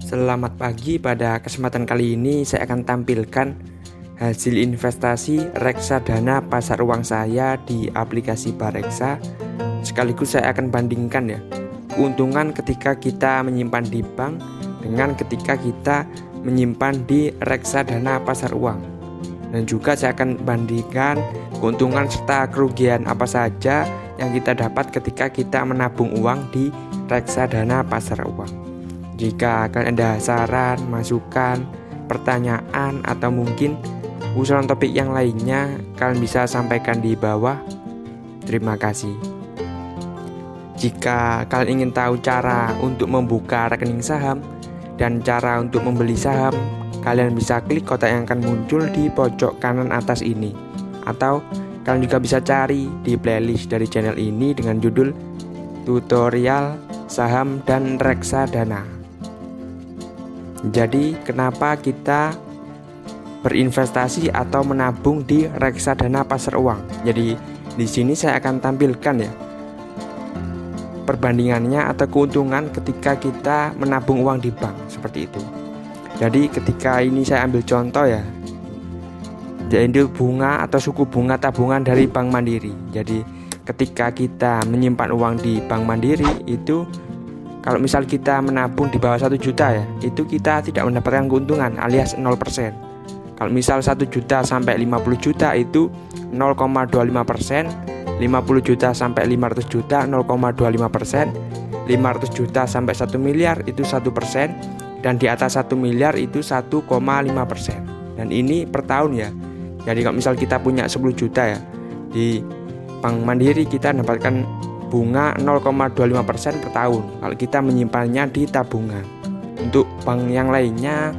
Selamat pagi, pada kesempatan kali ini saya akan tampilkan hasil investasi reksadana pasar uang saya di aplikasi Bareksa. Sekaligus saya akan bandingkan ya, keuntungan ketika kita menyimpan di bank dengan ketika kita menyimpan di reksadana pasar uang. Dan juga saya akan bandingkan keuntungan serta kerugian apa saja yang kita dapat ketika kita menabung uang di reksadana pasar uang. Jika kalian ada saran, masukan, pertanyaan, atau mungkin usulan topik yang lainnya, kalian bisa sampaikan di bawah. Terima kasih. Jika kalian ingin tahu cara untuk membuka rekening saham dan cara untuk membeli saham, kalian bisa klik kotak yang akan muncul di pojok kanan atas ini. Atau kalian juga bisa cari di playlist dari channel ini dengan judul Tutorial Saham dan Reksadana. Jadi kenapa kita berinvestasi atau menabung di reksadana pasar uang? Jadi di sini saya akan tampilkan ya perbandingannya atau keuntungan ketika kita menabung uang di bank seperti itu. Jadi ketika ini saya ambil contoh ya, yaitu bunga atau suku bunga tabungan dari Bank Mandiri. Jadi ketika kita menyimpan uang di Bank Mandiri itu, kalau misal kita menabung di bawah 1 juta ya, itu kita tidak mendapatkan keuntungan alias 0%. Kalau misal 1 juta sampai 50 juta itu 0,25%, 50 juta sampai 500 juta 0,25%, 500 juta sampai 1 miliar itu 1%, dan di atas 1 miliar itu 1,5%. Dan ini per tahun ya. Jadi kalau misal kita punya 10 juta ya, di Bank Mandiri kita dapatkan bunga 0,25% per tahun kalau kita menyimpannya di tabungan. Untuk bank yang lainnya,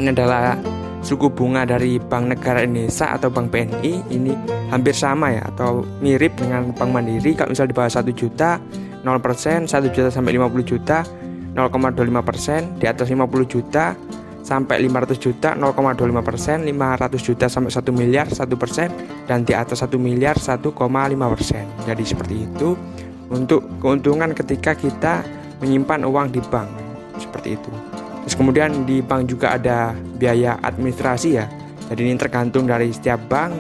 ini adalah suku bunga dari Bank Negara Indonesia atau Bank BNI. Ini hampir sama ya, atau mirip dengan Bank Mandiri. Kalau misal di bawah 1 juta 0%, 1 juta sampai 50 juta 0,25%, di atas 50 juta sampai 500 juta 0,25%, 500 juta sampai 1 miliar 1%, dan di atas 1 miliar 1,5%. Jadi seperti itu untuk keuntungan ketika kita menyimpan uang di bank seperti itu. Terus kemudian di bank juga ada biaya administrasi ya. Jadi ini tergantung dari setiap bank.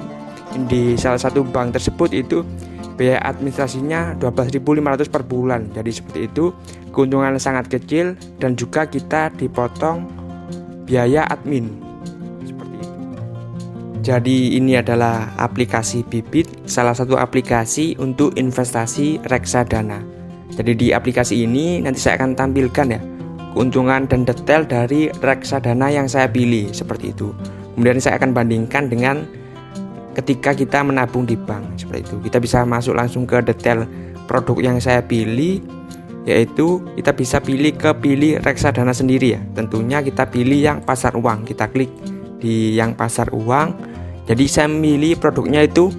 Di salah satu bank tersebut itu biaya administrasinya 12.500 per bulan. Jadi seperti itu, keuntungan sangat kecil dan juga kita dipotong biaya admin seperti itu. Jadi ini adalah aplikasi Bibit, salah satu aplikasi untuk investasi reksadana. Jadi di aplikasi ini nanti saya akan tampilkan ya keuntungan dan detail dari reksadana yang saya pilih seperti itu. Kemudian saya akan bandingkan dengan ketika kita menabung di bank seperti itu. Kita bisa masuk langsung ke detail produk yang saya pilih, yaitu kita bisa pilih reksadana sendiri ya. Tentunya kita pilih yang pasar uang. Kita klik di yang pasar uang. Jadi saya memilih produknya itu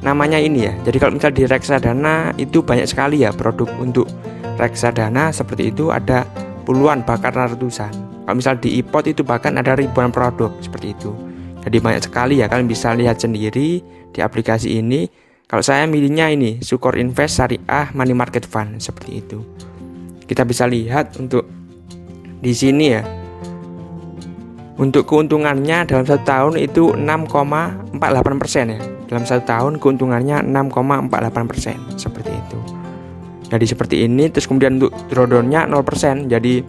namanya ini ya. Jadi kalau misal di reksadana itu banyak sekali ya produk untuk reksadana seperti itu, ada puluhan bahkan ratusan. Kalau misal di iPod itu bahkan ada ribuan produk seperti itu. Jadi banyak sekali ya, kalian bisa lihat sendiri di aplikasi ini. Kalau saya milihnya ini Sukor Invest Syariah Money Market Fund seperti itu. Kita bisa lihat untuk di sini ya. Untuk keuntungannya dalam 1 tahun itu 6,48% ya. Dalam 1 tahun keuntungannya 6,48% seperti itu. Jadi seperti ini. Terus kemudian untuk drawdown-nya 0%. Jadi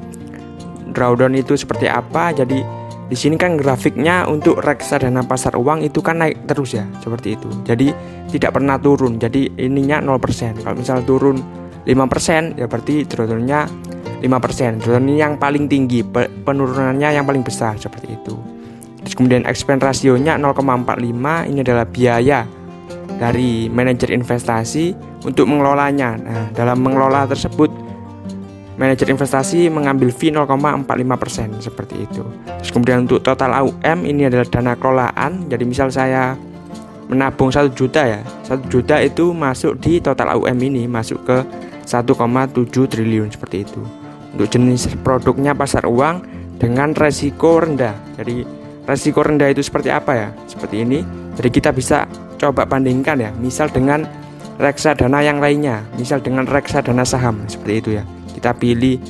drawdown itu seperti apa? Jadi di sini kan grafiknya untuk reksadana pasar uang itu kan naik terus ya, seperti itu. Jadi tidak pernah turun. Jadi ininya 0%. Kalau misal turun 5% ya berarti drawdown-nya 5%. Drawdown ini yang paling tinggi, penurunannya yang paling besar seperti itu. Terus kemudian expense ratio-nya 0,45. Ini adalah biaya dari manajer investasi untuk mengelolanya. Nah, dalam mengelola tersebut manajer investasi mengambil fee 0,45% seperti itu. Terus kemudian untuk total AUM ini adalah dana kelolaan. Jadi misal saya menabung 1 juta ya, 1 juta itu masuk di total AUM ini, masuk ke 1,7 triliun seperti itu. Untuk jenis produknya pasar uang dengan resiko rendah. Jadi resiko rendah itu seperti apa ya? Seperti ini. Jadi kita bisa coba bandingkan ya, misal dengan reksadana yang lainnya, misal dengan reksadana saham seperti itu ya. Kita pilih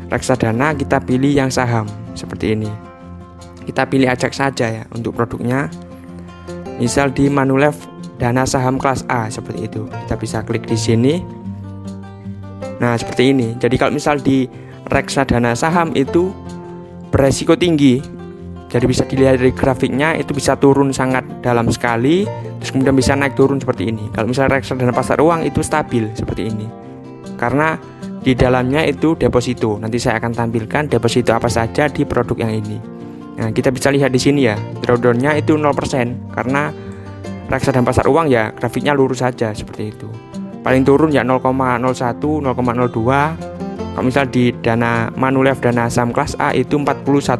reksadana kita pilih yang saham seperti ini. Kita pilih acak saja ya untuk produknya. Misal di Manulife dana saham kelas A seperti itu. Kita bisa klik di sini. Nah, seperti ini. Jadi kalau misal di reksadana saham itu beresiko tinggi. Jadi bisa dilihat dari grafiknya, itu bisa turun sangat dalam sekali, terus kemudian bisa naik turun seperti ini. Kalau misalnya reksadana pasar uang itu stabil seperti ini, karena di dalamnya itu deposito. Nanti saya akan tampilkan deposito apa saja di produk yang ini. Nah, kita bisa lihat di sini ya, drawdown-nya itu 0%, karena reksadana pasar uang ya grafiknya lurus saja seperti itu. Paling turun ya 0,01, 0,02. Kalau misal di dana Manulife dana saham kelas A itu 41%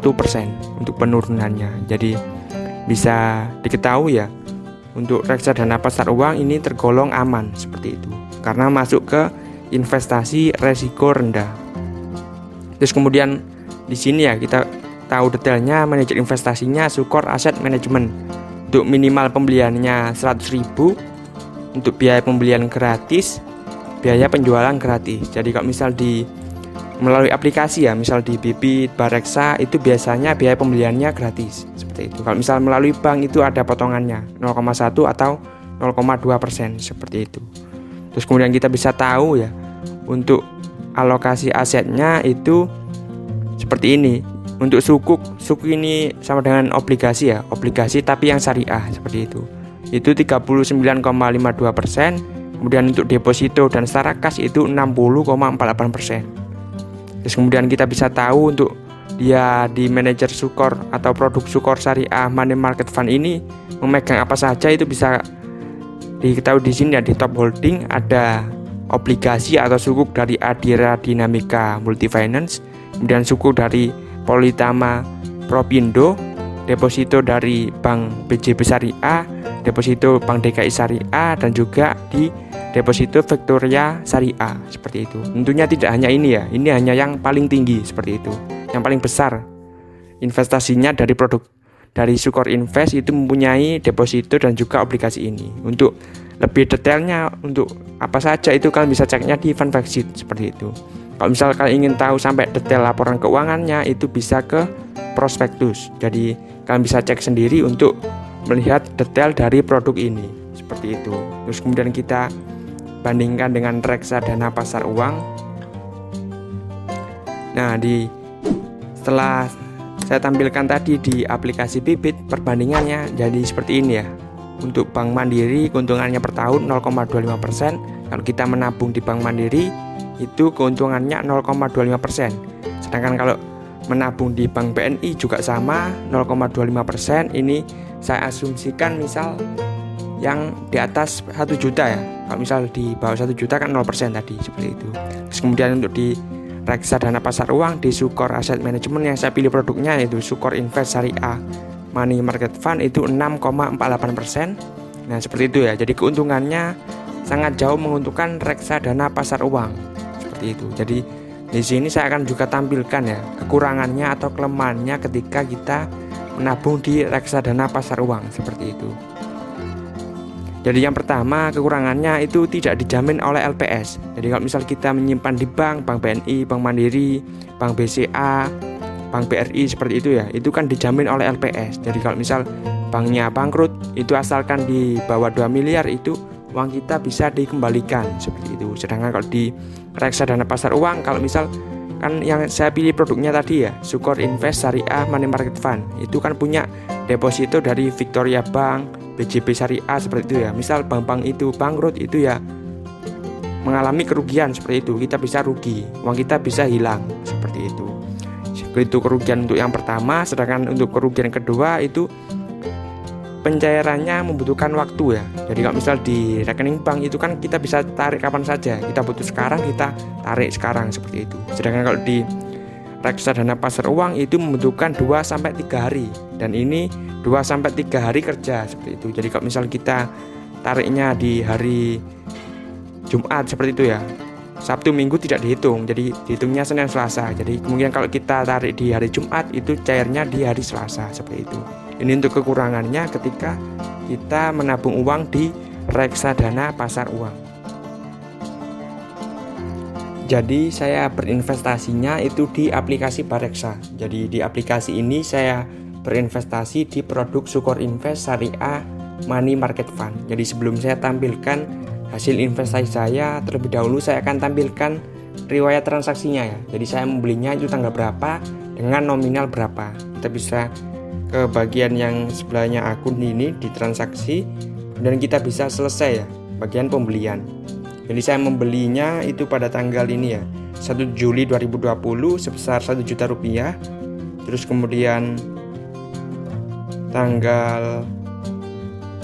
untuk penurunannya. Jadi bisa diketahui ya, untuk reksadana pasar uang ini tergolong aman seperti itu, karena masuk ke investasi resiko rendah. Terus kemudian di sini ya kita tahu detailnya manajer investasinya Sukor Asset Management. Untuk minimal pembeliannya 100.000, untuk biaya pembelian gratis, biaya penjualan gratis. Jadi kalau misal melalui aplikasi ya, misal di Bibit, Bareksa itu biasanya biaya pembeliannya gratis seperti itu. Kalau misal melalui bank itu ada potongannya 0,1 atau 0,2% seperti itu. Terus kemudian kita bisa tahu ya, untuk alokasi asetnya itu seperti ini. Untuk sukuk ini sama dengan obligasi ya, obligasi tapi yang syariah seperti itu. Itu 39,52%. Kemudian untuk deposito dan setara kas itu 60,48%. Terus kemudian kita bisa tahu untuk dia di manajer Sukor atau produk Sukor Syariah Money Market Fund ini memegang apa saja, itu bisa diketahui di sini ya. Di top holding ada obligasi atau sukuk dari Adira Dinamika Multifinance, kemudian sukuk dari Politama Propindo, deposito dari Bank BJB Syariah, deposito Bank DKI Syariah, dan juga di deposito Victoria Syariah seperti itu. Tentunya tidak hanya ini ya, ini hanya yang paling tinggi seperti itu, yang paling besar investasinya dari produk dari Sukor Invest itu mempunyai deposito dan juga obligasi ini. Untuk lebih detailnya untuk apa saja itu kalian bisa ceknya di Funfactsheet seperti itu. Kalau misal kalian ingin tahu sampai detail laporan keuangannya itu bisa ke prospektus. Jadi kalian bisa cek sendiri untuk melihat detail dari produk ini seperti itu. Terus kemudian kita bandingkan dengan reksadana pasar uang. Nah, setelah saya tampilkan tadi di aplikasi Bibit perbandingannya jadi seperti ini ya. Untuk Bank Mandiri keuntungannya per tahun 0,25%. Kalau kita menabung di Bank Mandiri itu keuntungannya 0,25%. Sedangkan kalau menabung di Bank BNI juga sama 0,25%. Ini saya asumsikan misal yang di atas 1 juta ya. Kalau misal di bawah 1 juta kan 0% tadi seperti itu. Terus kemudian untuk di reksadana pasar uang di Sukor Asset Management yang saya pilih produknya yaitu Sukor Invest Syariah Money Market Fund itu 6,48%. Nah, seperti itu ya. Jadi keuntungannya sangat jauh menguntungkan reksadana pasar uang. Seperti itu. Jadi di sini saya akan juga tampilkan ya kekurangannya atau kelemahannya ketika kita menabung di reksadana pasar uang seperti itu. Jadi yang pertama kekurangannya itu tidak dijamin oleh LPS. Jadi kalau misal kita menyimpan di bank BNI, Bank Mandiri, Bank BCA, Bank BRI seperti itu ya, itu kan dijamin oleh LPS. Jadi kalau misal banknya bangkrut, itu asalkan di bawah 2 miliar itu uang kita bisa dikembalikan seperti itu. Sedangkan kalau di reksadana pasar uang, kalau misal kan yang saya pilih produknya tadi ya, Sukor Invest Syariah Money Market Fund, itu kan punya deposito dari Victoria Bank, BJB Syariah seperti itu ya. Misal bank-bank itu bangkrut itu ya mengalami kerugian seperti itu, kita bisa rugi, uang kita bisa hilang seperti itu. Itu kerugian untuk yang pertama. Sedangkan untuk kerugian kedua itu pencairannya membutuhkan waktu ya. Jadi kalau misal di rekening bank itu kan kita bisa tarik kapan saja, kita butuh sekarang kita tarik sekarang seperti itu. Sedangkan kalau di reksadana pasar uang itu membutuhkan 2-3 hari, dan ini 2-3 hari kerja seperti itu. Jadi kalau misal kita tariknya di hari Jumat seperti itu ya, Sabtu Minggu tidak dihitung, jadi dihitungnya Senin Selasa. Jadi kemungkinan kalau kita tarik di hari Jumat itu cairnya di hari Selasa seperti itu. Ini untuk kekurangannya ketika kita menabung uang di reksadana pasar uang. Jadi saya berinvestasinya itu di aplikasi Bareksa. Jadi di aplikasi ini saya berinvestasi di produk Sukor Invest Syariah Money Market Fund. Jadi sebelum saya tampilkan hasil investasi saya, terlebih dahulu saya akan tampilkan riwayat transaksinya ya. Jadi saya membelinya itu tanggal berapa dengan nominal berapa. Kita bisa ke bagian yang sebelahnya akun ini di transaksi, dan kita bisa selesai ya bagian pembelian. Jadi saya membelinya itu pada tanggal ini ya, 1 Juli 2020 sebesar 1 juta rupiah. Terus kemudian tanggal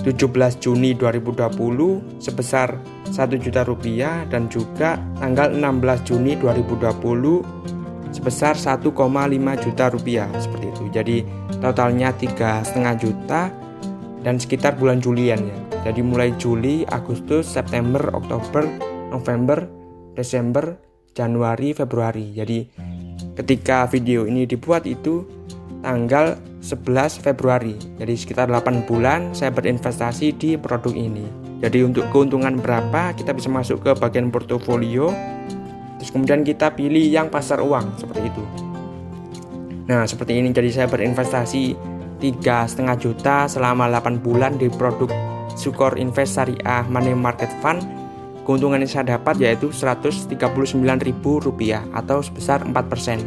17 Juni 2020 sebesar 1 juta rupiah, dan juga tanggal 16 Juni 2020 sebesar 1,5 juta rupiah, seperti itu. Jadi totalnya 3,5 juta dan sekitar bulan Julian ya. Jadi mulai Juli, Agustus, September, Oktober, November, Desember, Januari, Februari. Jadi ketika video ini dibuat itu tanggal 11 Februari. Jadi sekitar 8 bulan saya berinvestasi di produk ini. Jadi untuk keuntungan berapa, kita bisa masuk ke bagian portofolio. Terus kemudian kita pilih yang pasar uang, seperti itu. Nah seperti ini. Jadi saya berinvestasi 3,5 juta selama 8 bulan di produk Sukor Invest Syariah Money Market Fund. Keuntungan yang saya dapat yaitu Rp139.000 atau sebesar 4%.